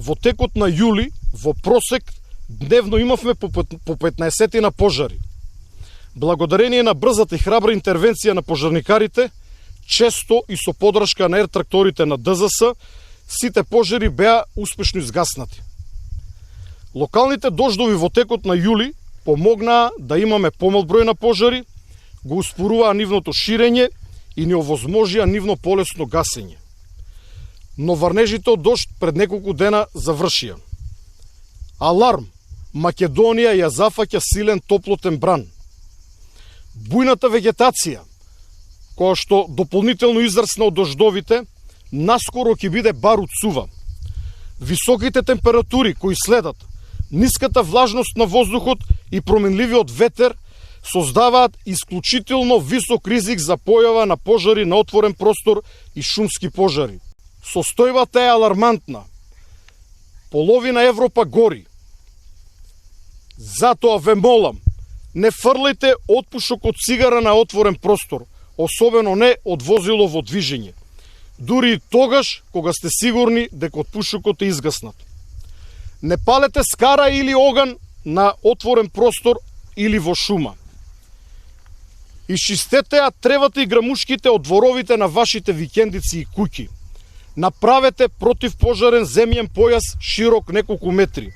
Во текот на јули, во просек, дневно имавме по 15 на пожари. Благодарение на брзата и храбра интервенција на пожарникарите, често и со подршка на ер-тракторите на ДЗС, сите пожари беа успешно изгаснати. Локалните дождови во текот на јули помогнаа да имаме помал број на пожари, го успоруваа нивното ширење и ни овозможија нивно полесно гасење. Но врнежите од дожд пред неколку дена завршија. Аларм! Македонија ја зафаќа силен топлотен бран. Бујната вегетација, која што дополнително израсна од дождовите, наскоро ќе биде бар од сува. Високите температури кои следат, ниската влажност на воздухот и променливиот ветер создаваат исклучително висок ризик за појава на пожари на отворен простор и шумски пожари. Состојбата е алармантна. Половина Европа гори. Затоа ве молам, не фрлајте отпушок од цигара на отворен простор, особено не од возило во движење. Дури и тогаш кога сте сигурни дека отпушокот е изгаснат. Не палете скара или оган на отворен простор или во шума. Исчистете ја тревата и грамушките од дворовите на вашите викендици и куќи. Направете противпожарен земјен појас широк неколку метри.